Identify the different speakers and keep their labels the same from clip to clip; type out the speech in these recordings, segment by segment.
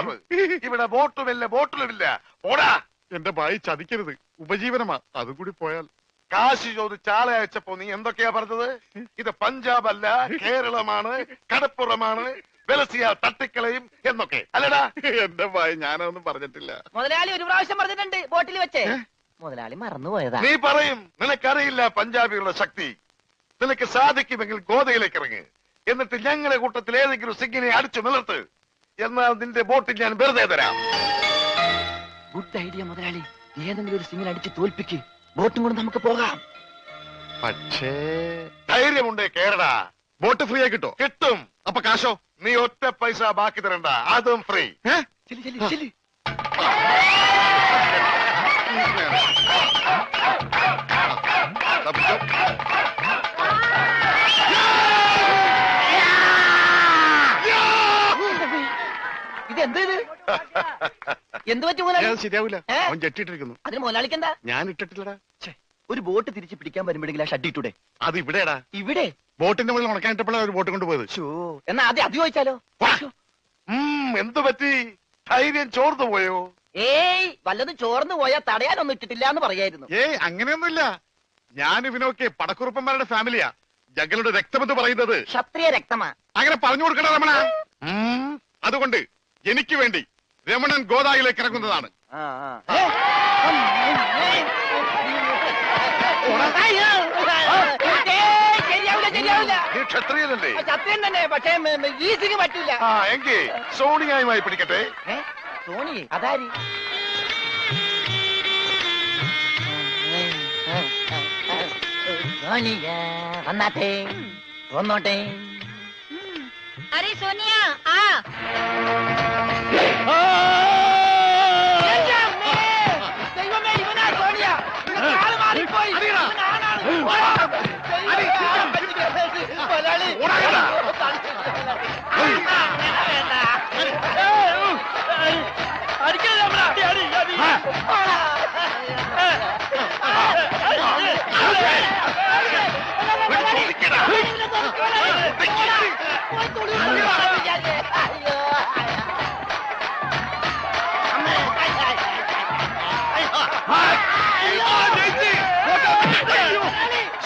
Speaker 1: പഞ്ചാബ്. ഇവിടെ ബോട്ടുമില്ല ബോട്ടിലുമില്ല. ഓടാ.
Speaker 2: എന്റെ ഭായി ചതിക്കരുത്, ഉപജീവനമാ. അതുകൂടി പോയാൽ.
Speaker 1: കാശി ചോദിച്ച് ആളെ അയച്ചപ്പോ നീ എന്തൊക്കെയാ പറഞ്ഞത്? ഇത് പഞ്ചാബ് അല്ല, കേരളമാണ്, കടപ്പുറമാണ്, വെലസിയ തട്ടിക്കളയും എന്നൊക്കെ അല്ലടാ.
Speaker 2: എന്റെ ഭായി ഞാനൊന്നും പറഞ്ഞിട്ടില്ല.
Speaker 3: മുതലാളി ഒരു പ്രാവശ്യം പറഞ്ഞിട്ടുണ്ട് ബോട്ടിൽ വെച്ചേ. മുതലാളി മറന്നുപോയതാ.
Speaker 1: നീ പറയും നിനക്കറിയില്ല പഞ്ചാബികളുടെ ശക്തി. നിനക്ക് സാധിക്കുമെങ്കിൽ ഗോതയിലേക്ക് ഇറങ്ങ്. എന്നിട്ട് ഞങ്ങളുടെ കൂട്ടത്തിൽ ഏതെങ്കിലും സിംഗിനെ അടിച്ചു നിലർത്ത്. എന്നാൽ നിന്റെ ബോട്ടിൽ ഞാൻ വെറുതെ തരാം.
Speaker 3: ഗുഡ് ഐഡിയ മുതലാളി. ഏതെങ്കിലും ഒരു സിംഗിനെ അടിച്ച് തോൽപ്പിക്ക്. ബോട്ടും കൊണ്ട് നമുക്ക് പോകാം.
Speaker 2: പക്ഷേ
Speaker 1: ധൈര്യമുണ്ടേ കേരടാ.
Speaker 2: ബോട്ട് ഫ്രീ ആയി കിട്ടോ?
Speaker 1: കിട്ടും.
Speaker 2: അപ്പൊ കാശോ?
Speaker 1: നീ ഒറ്റ പൈസ ബാക്കി തരണ്ട, അതും ഫ്രീ.
Speaker 3: ഇതെന്ത് എന്ത് പറ്റി മുതലാളി?
Speaker 2: ശരിയാവില്ല, അവൻ ജെട്ടിട്ടിരിക്കുന്നു.
Speaker 3: അതിന് മുതലാളിക്ക് എന്താ?
Speaker 2: ഞാൻ ഇട്ടിട്ടില്ലടാ.
Speaker 3: ഒരു ബോട്ട് തിരിച്ച് പിടിക്കാൻ വരുമ്പോഴെങ്കിലും ആ ഷഡ് ഇട്ടൂടെ?
Speaker 2: അത് ഇവിടെടാ.
Speaker 3: ഇവിടെ
Speaker 2: ബോട്ടിന്റെ മുകളിൽ ഉണക്കാനിട്ടപ്പോഴാണ് ഒരു ബോട്ട് കൊണ്ടുപോയത്.
Speaker 3: എന്നാ ആദ്യം അത് ചോദിച്ചാലോ?
Speaker 1: എന്തു പറ്റി? ധൈര്യം ചോർന്നു പോയോ?
Speaker 3: ഏയ് വല്ലതും ചോർന്നു പോയാ തടയാനൊന്നും ഇട്ടിട്ടില്ല എന്ന് പറയായിരുന്നു.
Speaker 2: ഏയ് അങ്ങനെയൊന്നുമില്ല. ഞാൻ ഇവനൊക്കെ പടക്കുറുപ്പന്മാരുടെ ഫാമിലിയാ. ഞങ്ങളുടെ രക്തമെന്ന് പറയുന്നത്
Speaker 3: ക്ഷത്രിയ രക്തമാ.
Speaker 2: അങ്ങനെ പറഞ്ഞു കൊടുക്കണ രമണ. അതുകൊണ്ട് എനിക്ക് വേണ്ടി രമണൻ ഗോദായിലേക്ക് ഇറങ്ങുന്നതാണ്.
Speaker 1: ക്ഷത്രിയനല്ലേ?
Speaker 3: ക്ഷത്രിയൻ തന്നെ, പക്ഷേ ഈ സിംഗ് പറ്റൂല.
Speaker 1: എങ്കിൽ സോണിയായുമായി പിടിക്കട്ടെ.
Speaker 3: സോണി അതാരി? വന്നാട്ടെ, വന്നോട്ടെ.
Speaker 4: अरे सोनिया आ
Speaker 3: ദൈവമേ, ഇവനാ സോണിയ. കാല് മാറിപ്പോയി.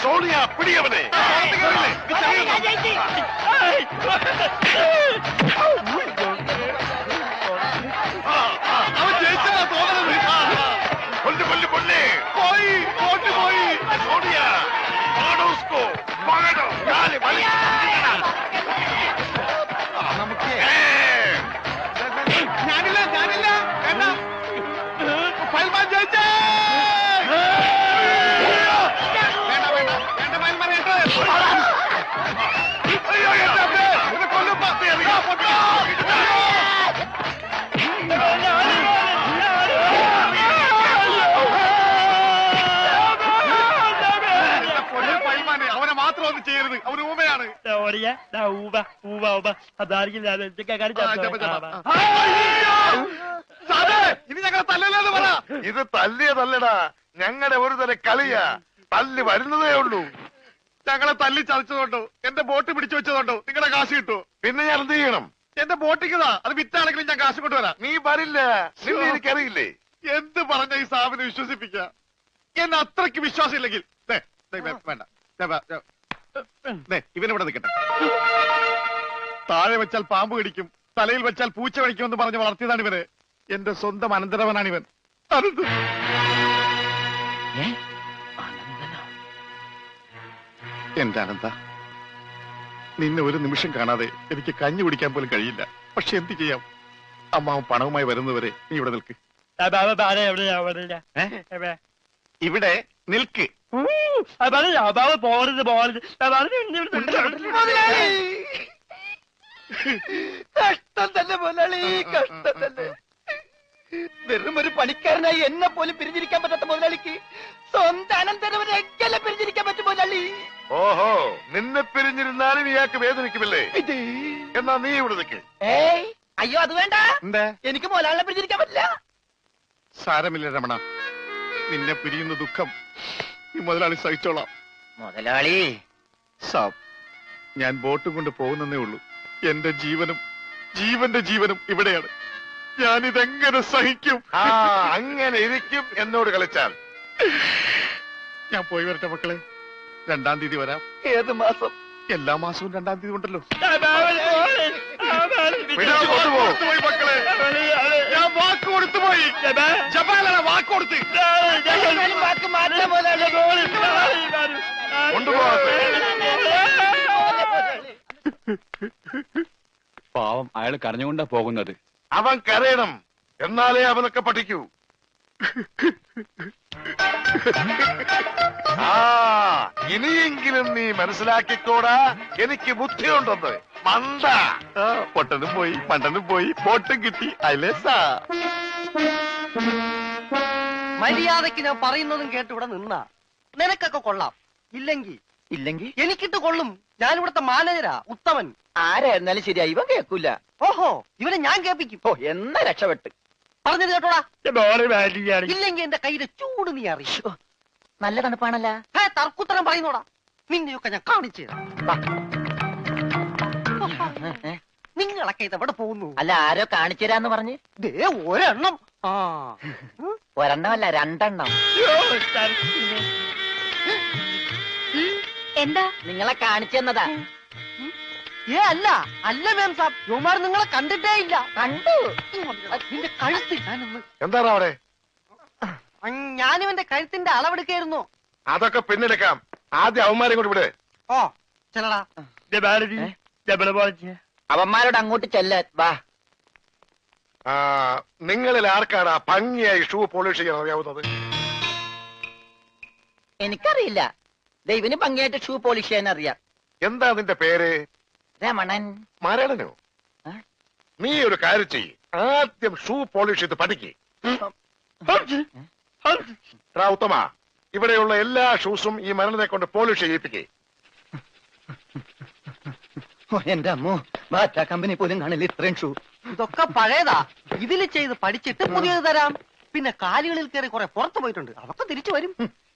Speaker 1: സോണിയ പിടിയവനെ.
Speaker 2: അവൻ ജയിച്ചാ തോന്നണത്.
Speaker 1: കൊല്ലു കൊല്ലു കൊല്ലേ. പോയി ബോട്ട് പോയി. സോണിയ
Speaker 2: നമുക്ക് ഞാനില്ല ഞാനില്ല. ഫയൽമാൻ ജയിച്ചേ. വേണ്ട വേണ്ട വേണ്ട ഫയൽമാൻ അവനെ മാത്രം ഒന്നും ചെയ്യരുത്. അവന് ഊമയാണ്. ഇനി ഞങ്ങളെ തല്ലല്ലെന്ന് പറ.
Speaker 1: ഇത് തല്ലിയതല്ലടാ, ഞങ്ങളുടെ ഒരു തരം കളിയാ. തല്ലി വരുന്നതേ ഉള്ളൂ.
Speaker 2: ഞങ്ങളെ തല്ലി ചതച്ചതുകൊണ്ടോ എന്റെ ബോട്ട് പിടിച്ചു വെച്ചതുകൊണ്ടോ നിങ്ങളുടെ കാശ് കിട്ടുമോ?
Speaker 1: പിന്നെ ഞാൻ എന്ത് ചെയ്യണം?
Speaker 2: എന്റെ ബോട്ടിക്കതാ, അത് വിറ്റാണെങ്കിലും ഞാൻ കാശ് കൊണ്ടുവരാം.
Speaker 1: നീ വരില്ല, നിന്നെ എനിക്കറിയില്ലേ.
Speaker 2: എന്ത് പറഞ്ഞ ഈ സാബിനെ വിശ്വസിപ്പിക്ക? എന്നെ അത്രയ്ക്ക് വിശ്വാസം ഇല്ലെങ്കിൽ വേണ്ട, ഇവനിവിടെ നിൽക്കട്ടെ. താഴെ വെച്ചാൽ പാമ്പ് കടിക്കും, തലയിൽ വെച്ചാൽ പൂച്ച കടിക്കുമെന്ന് പറഞ്ഞ് വളർത്തിയതാണ് ഇവര്. എന്റെ സ്വന്തം അനന്തരവനാണ് ഇവൻ. എന്റെ അനന്ത, നിന്നെ ഒരു നിമിഷം കാണാതെ എനിക്ക് കഞ്ഞി കുടിക്കാൻ പോലും കഴിയില്ല. പക്ഷെ എന്ത് ചെയ്യാം, അമ്മാവൻ പണവുമായി വരുന്നവരെ നീ ഇവിടെ നിൽക്ക്. ഇവിടെ നിൽക്ക്.
Speaker 3: കഷ്ടം തന്നെ മുതലാളി, കഷ്ടം തന്നെ. വെറും ഒരു പണിക്കാരനായി എന്നെ പോലും പിരിഞ്ഞിരിക്കാൻ പറ്റാത്ത മുതലാളിക്ക് സ്വന്തം അനന്തരവനെ എങ്ങനെ പിരിഞ്ഞിരിക്കാൻ പറ്റും മുതലാളി?
Speaker 1: ഓഹോ, നിന്നെ പിരിഞ്ഞിരുന്നാലും ഇയാൾക്ക് വേദനിക്കുമല്ലേ? എന്നാ നീ ഇവിടെ നിൽക്ക്.
Speaker 3: ഏയ് അയ്യോ, അത് വേണ്ട.
Speaker 2: എന്താ?
Speaker 3: എനിക്ക് മുതലാളിനെ പിരിഞ്ഞിരിക്കാൻ പറ്റില്ല.
Speaker 2: സാരമില്ല രമണ, നിന്നെ പിരിയുന്ന ദുഃഖം ഈ മുതലാളി സഹിച്ചോളാം.
Speaker 3: മുതലാളി
Speaker 2: സാബ്, ഞാൻ ബോട്ടും കൊണ്ട് പോകുന്നേ ഉള്ളൂ. എന്റെ ജീവനും ജീവന്റെ ജീവനും ഇവിടെയാണ്. ഞാനിതെങ്ങനെ സഹിക്കും?
Speaker 1: അങ്ങനെ ഇരിക്കും എന്നോട് കളിച്ചാൽ.
Speaker 2: ഞാൻ പോയി വരട്ടെ മക്കളെ. 2-ാം തീയതി വരാം.
Speaker 3: ഏത് മാസം?
Speaker 2: എല്ലാ മാസവും 2-ാം തീയതി ഉണ്ടല്ലോ.
Speaker 1: കൊണ്ടുപോയി
Speaker 2: മക്കളെ, ഞാൻ വാക്ക് കൊടുത്തു പോയി. ജപാലന വാക്ക് കൊടുത്ത്
Speaker 3: വാക്ക് മാറ്റാൻ മുതലാളി.
Speaker 1: കൊണ്ടുപോകാത്ത
Speaker 5: പാവം അയാൾ കരഞ്ഞുകൊണ്ടാ പോകുന്നത്.
Speaker 1: അവൻ കരയണം, എന്നാലേ അവനൊക്കെ പഠിക്കൂ. ഇനിയെങ്കിലും നീ മനസ്സിലാക്കിക്കോടാ, എനിക്ക് ബുദ്ധിയുണ്ടെന്ന്. മണ്ട.
Speaker 2: പൊട്ടനും പോയി, മണ്ടനും പോയി, ബോട്ടും കിട്ടി. അയലേസാ
Speaker 3: മര്യാദക്ക് ഞാൻ പറയുന്നതും കേട്ട് ഇവിടെ നിന്നാ നിനക്കൊക്കെ കൊള്ളാം. ഇല്ലെങ്കിൽ എനിക്കിട്ട് കൊള്ളും. ഞാൻ ഇവിടുത്തെ മാനേജരാ, ഉത്തമൻ.
Speaker 6: ആരായിരുന്നാലും ശരിയാ, ഇവൻ കേൾക്കൂല.
Speaker 3: ഓഹോ, ഇവനെ ഞാൻ കേൾപ്പിക്കും.
Speaker 6: ഓ, എന്നാ രക്ഷപ്പെട്ട്.
Speaker 3: പറഞ്ഞത് കേട്ടോടാ. ഇല്ലെങ്കിൽ എന്റെ കയ്യിലെ ചൂട് നീ അറിയോ?
Speaker 6: നല്ല തണുപ്പാണല്ല.
Speaker 3: തർക്കുത്തരം പറയുന്നോടാ. നിന്നെയൊക്കെ ഞാൻ കാണിച്ചു തരാം. നിങ്ങളൊക്കെ ഇതെവിടെ പോകുന്നു?
Speaker 6: അല്ല, ആരോ കാണിച്ചു തരാന്ന് പറഞ്ഞ്.
Speaker 3: ദേ ഒരെണ്ണം.
Speaker 6: ഒരെണ്ണമല്ല, 2
Speaker 4: എന്താ?
Speaker 6: നിങ്ങളെ കാണിച്ചു തന്നതാ.
Speaker 3: അല്ല അല്ല മാം സാബ്, യുമാർ നിങ്ങളെ കണ്ടിട്ടേ ഇല്ല.
Speaker 6: കണ്ടു.
Speaker 3: നിന്റെ കഴുത്ത് ഞാനൊന്ന്.
Speaker 1: എന്താണ് അവിടെ?
Speaker 3: ഞാനിവന്റെ കഴുത്തിന്റെ അളവെടുക്കായിരുന്നു.
Speaker 1: അതൊക്കെ പിന്നെടുക്കാം. ആദ്യം അവന്മാരെ കൊണ്ട് വിട്.
Speaker 3: ഓ ചെല്ലടാ.
Speaker 6: അവന്മാരോട് അങ്ങോട്ട് ചെല്ലാൻ വാ.
Speaker 1: നിങ്ങളിൽ ആർക്കാണ് ഭംഗിയായി ഷൂ പോളിഷ് ചെയ്യാൻ അറിയാവുന്നത്?
Speaker 6: എനിക്കറിയില്ല. ദൈവന് ഭംഗിയായിട്ട് ഷൂ പോളിഷ് ചെയ്യാൻ അറിയാം.
Speaker 1: എന്താ നിന്റെ പേര്?
Speaker 6: രമണൻ.
Speaker 1: മരണനോ? നീ ഒരു കാര്യം ചെയ്യ്, ആദ്യം ഷൂ പോളിഷ് ചെയ്ത് പഠിക്ക്. ഉത്തമ, ഇവിടെയുള്ള എല്ലാ ഷൂസും ഈ മരണനെ കൊണ്ട് പോളിഷ് ചെയ്യിപ്പിക്കേ.
Speaker 6: എന്റെ അമ്മോ, ബാറ്റ കമ്പനി പോലും കാണില്ല ഇത്രയും ഷൂ.
Speaker 3: ഇതൊക്കെ പഴയതാ. ഇതില് ചെയ്ത് പഠിച്ചിട്ട് പുതിയത് തരാം. പിന്നെ കാലുകളിൽ കയറി കുറെ പുറത്തു പോയിട്ടുണ്ട്, അതൊക്കെ തിരിച്ചു വരും.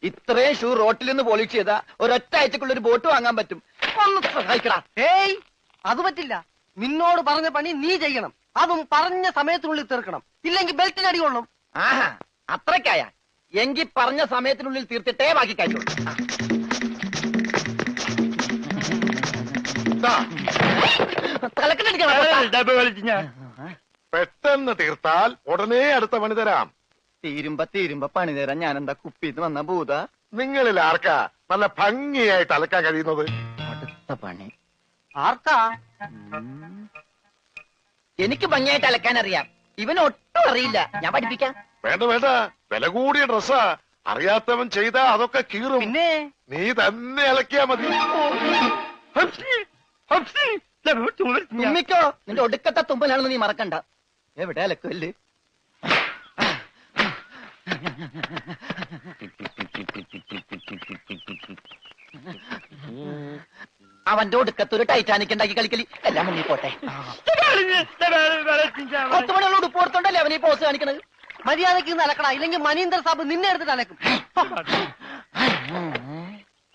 Speaker 6: ഇത്രയും ഷൂ റോട്ടിൽ നിന്ന് പോളിഷ് ചെയ്താ ഒരൊറ്റ ആഴ്ചക്കുള്ള ഒരു ബോട്ട് വാങ്ങാൻ പറ്റും. ഒന്ന് സഹായിക്കടാ.
Speaker 3: ഏയ്, അത് പറ്റില്ല. നിന്നോട് പറഞ്ഞ പണി നീ ചെയ്യണം. അതും പറഞ്ഞ സമയത്തിനുള്ളിൽ തീർക്കണം. ഇല്ലെങ്കിൽ ബെൽറ്റിന് അടി കൊള്ളും.
Speaker 6: ആഹാ, അത്രക്കായ എങ്കിൽ പറഞ്ഞ സമയത്തിനുള്ളിൽ തീർത്തിട്ടേ ബാക്കി കഴിച്ചു.
Speaker 1: പെട്ടെന്ന് തീർത്താൽ ഉടനെ അടുത്ത പണി തരാം.
Speaker 6: തീരുമ്പ പണി തരാൻ ഞാൻ എന്താ കുപ്പിന്ന് വന്ന ഭൂത?
Speaker 1: നിങ്ങളിൽ ആർക്കാ നല്ല ഭംഗിയായിട്ട് അലക്കാൻ കഴിയുന്നത്?
Speaker 6: അടുത്ത പണി
Speaker 3: ആർക്കാ?
Speaker 6: എനിക്ക് ഭംഗിയായിട്ട് അലക്കാൻ അറിയാം. ഇവന് ഒട്ടും അറിയില്ല. ഞാൻ പഠിപ്പിക്കാം.
Speaker 1: വേണ്ട വേണ്ട, വില കൂടിയ ഡ്രസ്സാ. അറിയാത്തവൻ ചെയ്താ അതൊക്കെ കീറും.
Speaker 3: പിന്നെ
Speaker 1: നീ തന്നെ അലക്കിയാ മതി.
Speaker 6: തുമ്മിക്കോ, നിന്റെ ഒടുക്കത്തെ തുമ്പലാണെന്ന് നീ മറക്കണ്ട. എവിടെ അലക്കല്ലേ? അവന്റെ ഒടുക്കത്തൊരു ടൈറ്റാനിക് ഉണ്ടാക്കി കളിക്കലി. എല്ലാം മുന്നിൽ പോട്ടെ. 10 മണിയുള്ള ഉടുപ്പ് കൊടുത്തോണ്ടല്ലേ അവനീ പോസ് കാണിക്കണത്.
Speaker 3: മര്യാദക്ക് ഇന്ന് അലക്കടാ, ഇല്ലെങ്കിൽ മനീന്ദർ സാബ് നിന്നെ എടുത്തിട്ട് അലക്കും.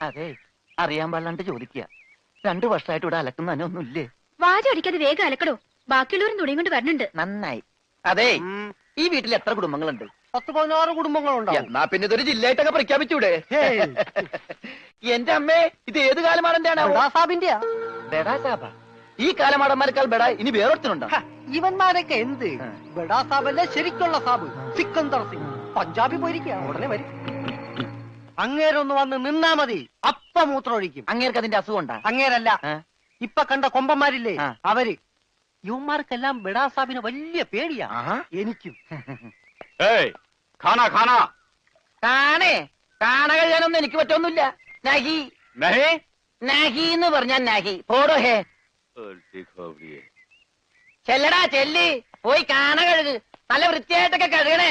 Speaker 6: അതെ, അറിയാൻ പാടില്ലാണ്ട് ചോദിക്കുക. 2 വർഷമായിട്ട് ഇവിടെ അലക്കുന്നതിനൊന്നുമില്ലേ?
Speaker 4: വാചം അടിക്കാതെ വേഗം അലക്കടോ, ബാക്കിയുള്ളവരും തുണിയും കൊണ്ട് വരണുണ്ട്.
Speaker 6: നന്നായി. അതെ, ഈ വീട്ടിൽ എത്ര കുടുംബങ്ങളുണ്ട്?
Speaker 3: 10-16 കുടുംബങ്ങളുണ്ടാവും.
Speaker 6: എന്നാ പിന്നെ ഇതൊരു ജില്ലയായിട്ടൊക്കെ പ്രഖ്യാപിച്ചൂടെ? എന്റെ അമ്മേ, ഇത് ഏത് കാലമാടന്റെയാണ്?
Speaker 3: സാബിന്റെയാ.
Speaker 6: ബെഡാ സാബ. ഈ കാലമാടന്മാരെക്കാൾ ബെഡ ഇനി വേറൊരുത്തനുണ്ടോ?
Speaker 3: ഇവന്മാരൊക്കെ എന്ത്? ബഡാ സാബല്ലേ ശരിക്കുള്ള സാബ്, സിക്കന്ദർ സിംഗ്. പഞ്ചാബി പോയിരിക്കുക, ഉടനെ വരും. അങ്ങേരൊന്ന് വന്ന് നിന്നാ മതി, അപ്പ മൂത്രമൊഴിക്കും.
Speaker 6: അങ്ങേർക്ക് അതിന്റെ അസുഖം ഉണ്ടാ?
Speaker 3: അങ്ങേരല്ല, ഇപ്പൊ കണ്ട കൊമ്പന്മാരില്ലേ
Speaker 6: ആ.
Speaker 3: അവര്. യുവന്മാർക്കെല്ലാം ബഡാ സാബിന് വലിയ പേടിയാ. എനിക്കും.
Speaker 6: കാണേ, കാണ കഴിയാനൊന്നും എനിക്ക് പറ്റൊന്നുമില്ല. നഹി നഹി എന്ന് പറഞ്ഞാ നഹി. പോടോ ഹേ. ചെല്ലടാ ചെല്ലി, പോയി കാണ കഴുക്. നല്ല വൃത്തിയായിട്ടൊക്കെ കഴുകണേ.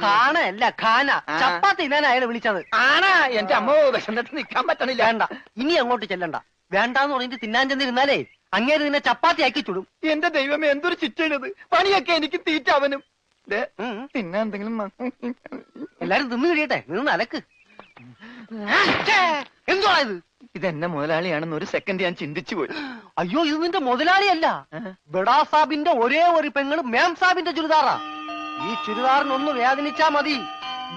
Speaker 3: കാണല്ല ഖാന. ചപ്പാത്തി തിന്നാൻ അയാളെ വിളിച്ചത്.
Speaker 6: ആണാ? എന്റെ അമ്മ വിശന്നിട്ട് നിക്കാൻ പറ്റണില്ല.
Speaker 3: വേണ്ട, ഇനി അങ്ങോട്ട് ചെല്ലണ്ട. വേണ്ടാന്ന് പറഞ്ഞിട്ട് തിന്നാൻ ചെന്നിരുന്നാലേ അങ്ങേര് നിന്നെ ചപ്പാത്തി ആക്കി ചുടും.
Speaker 6: എന്റെ ദൈവമേ, എന്തൊരു ചിറ്റണത്. പണിയൊക്കെ എനിക്ക് തീറ്റ അവനും. പിന്നെ എന്തെങ്കിലും
Speaker 3: എല്ലാരും തിന്നു കഴിയട്ടെ, നിന്ന് അലക്ക്. എന്തുവാ ഇത്? ഇതെന്നെ മുതലാളിയാണെന്ന് ഒരു സെക്കൻഡ് ഞാൻ ചിന്തിച്ചു പോയി.
Speaker 7: അയ്യോ ഇത് നിന്റെ മുതലാളിയല്ല, ബഡാ സാബിന്റെ ഒരേ ഒരു പെങ്ങള് മേം സാബിന്റെ ചുരിദാറാ. ഈ ചുരിദാറിനൊന്ന് വേദനിച്ചാ മതി,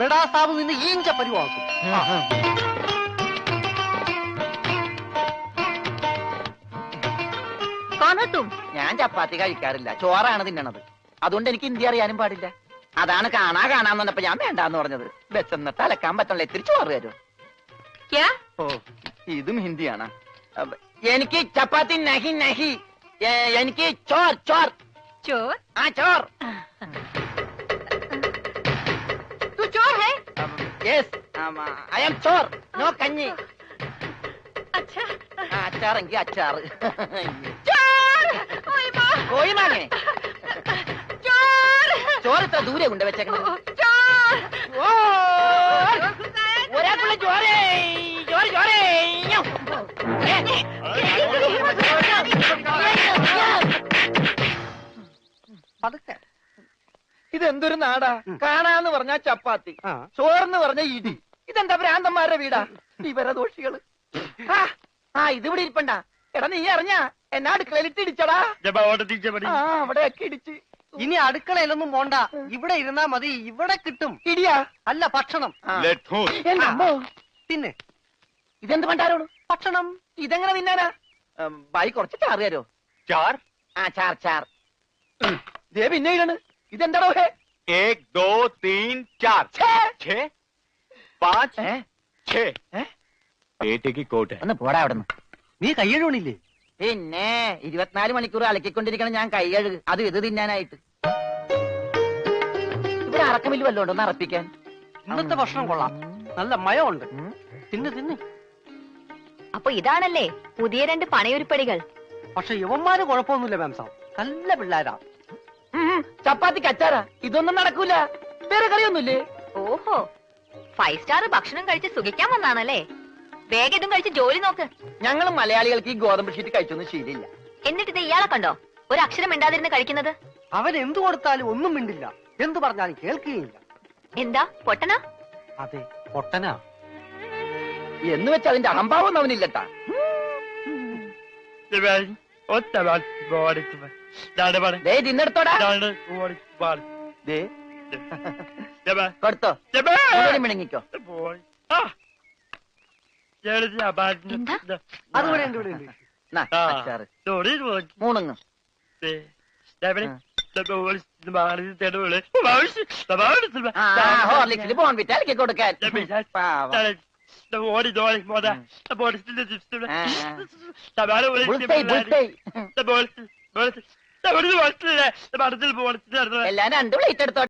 Speaker 7: ബഡാ സാബ് നിന്നെ ഈഞ്ച പരിവാക്കും.
Speaker 6: ഞാൻ ചപ്പാത്തി കഴിക്കാറില്ല, ചോറാണ് തിന്നണത്. അതുകൊണ്ട് എനിക്ക് ഹിന്ദി അറിയാനും പാടില്ല. അതാണ് കാണാന്ന് പറഞ്ഞപ്പോ ഞാൻ വേണ്ടാന്ന് പറഞ്ഞത്. ബസ്സെന്നിട്ട് അലക്കാൻ പറ്റണല്ലോ, ഇത്തിരി ചോറ് തരും.
Speaker 3: ഓ ഇതും ഹിന്ദിയാണ്.
Speaker 6: എനിക്ക് ചപ്പാത്തി നഹി നഹി, എനിക്ക് ചോർ ചോർ
Speaker 4: ചോർ
Speaker 6: ആ ചോർ.
Speaker 4: तू चोर है?
Speaker 6: Yes I am Chor, no കഞ്ഞി.
Speaker 4: अच्छा
Speaker 6: അച്ചാറെങ്കിൽ അച്ചാറ്.
Speaker 4: चोर ओए माँ
Speaker 6: കോഴി മാങ്ങേ
Speaker 4: चोर
Speaker 6: ചോറ് ഇത്ര ദൂരെ കൊണ്ട് വെച്ചേക്കണത്.
Speaker 4: चोर
Speaker 6: ഒരാൾക്കുള്ള ചോരേ ചോറ് ചോരേ.
Speaker 7: പതുക്കെ.
Speaker 3: ഇതെന്തൊരു നാടാ? കാണാന്ന് പറഞ്ഞാ ചപ്പാത്തി,
Speaker 7: ആ.
Speaker 3: ചോറെന്ന് പറഞ്ഞ ഇടി. ഇതെന്താ ഭ്രാന്തന്മാരുടെ വീടാ? വിവരദോഷികള്. ഇതിവിടെ ഇരിപ്പണ്ട. എടാ നീ അറിഞ്ഞാ എന്നാ അടുക്കളയിലിട്ട് ഇടിച്ചടാ? അവിടെയൊക്കെ ഇടിച്ച്.
Speaker 7: ഇനി അടുക്കളയിലൊന്നും പോണ്ട, ഇവിടെ ഇരുന്നാ മതി, ഇവിടെ കിട്ടും.
Speaker 3: ഇടിയാ?
Speaker 7: അല്ല ഭക്ഷണം.
Speaker 3: എന്റെ അമ്മോ.
Speaker 7: പിന്നെ
Speaker 6: ഇതെന്ത് പണ്ടാരോളൂ?
Speaker 7: ഭക്ഷണം.
Speaker 3: ഇതെങ്ങനെ തിന്നാനാ?
Speaker 6: ബായി കുറച്ച് ചാറ് തരോ?
Speaker 5: चार
Speaker 6: ആ ചാർ ചാർ.
Speaker 3: ദേ പിന്നെ ഇടണ്. ഇതെന്താടോ ഹേ?
Speaker 5: 1 2 3 4 6 5 6 बेटे की कोट है.
Speaker 6: ഒന്ന് പോടാ അവിടെ നിന്ന്.
Speaker 7: നീ കയ്യഴുണില്ലേ?
Speaker 6: പിന്നെ 24 മണിക്കൂർ അലക്കിക്കൊണ്ടിരിക്കണം ഞാൻ കൈ കഴുകു, അത് ഇത് തിന്നാനായിട്ട്. ഇവിടെ അറക്കമില്ല വല്ലതും ഉണ്ടോ ഒന്ന് അറപ്പിക്കാൻ?
Speaker 7: ഇന്നത്തെ ഭക്ഷണം കൊള്ളാം, നല്ല മയമുണ്ട്. തിന്ന് തിന്ന്.
Speaker 4: അപ്പൊ ഇതാണല്ലേ പുതിയ 2 പണയൊരുപ്പടികൾ.
Speaker 7: പക്ഷെ യവന്മാര് കുഴപ്പമൊന്നുമില്ല മാം സാബ്, നല്ല പിള്ളേരാ.
Speaker 6: ചപ്പാത്തിക്ക് അച്ചാറാ? ഇതൊന്നും നടക്കൂല. വേറെ കറിയൊന്നുമില്ലേ?
Speaker 4: ഓഹോ 5 സ്റ്റാർ ഭക്ഷണം കഴിച്ച് സുഖിക്കാൻ വന്നാണല്ലേ? വേഗം ഇതും കഴിച്ച് ജോലി നോക്ക്.
Speaker 6: ഞങ്ങൾ മലയാളികൾക്ക് ഈ ഗോതമ്പ് ഷീറ്റ് കഴിച്ചൊന്നും ശീലില്ല.
Speaker 4: എന്നിട്ട് ഇത് ഇയാളെ കണ്ടോ ഒരു അക്ഷരം മിണ്ടാതിരുന്ന് കഴിക്കുന്നത്?
Speaker 7: അവൻ എന്തു കൊടുത്താലും ഒന്നും മിണ്ടില്ല, എന്തു പറഞ്ഞാലും കേൾക്കുകയില്ല.
Speaker 4: എന്താ പൊട്ടനാ?
Speaker 7: അതെ പൊട്ടനാ.
Speaker 6: എന്ന് വെച്ചാൽ അതിന്റെ അഹംഭാവം അവനില്ലട്ടാ. ദേ തിന്നെടുത്തോടാ. ദേ കൊടുത്തോ, മുഴുവനും മിണങ്ങിക്കോ.
Speaker 4: എന്താ?
Speaker 7: അതുപോലെ ഉണ്ട്, ഇവിടെ ഉണ്ട്.
Speaker 6: നാ, അച്ചാറ് മൂണുങ്ങ്. ഹോർലിക്സിൽ ബോൺവിറ്റ അലക്കി കൊടുക്കാൻ. പാവം. Bull's eye, bull's eye. എല്ലാം 2 പ്ലേറ്റ് എടുത്തോ.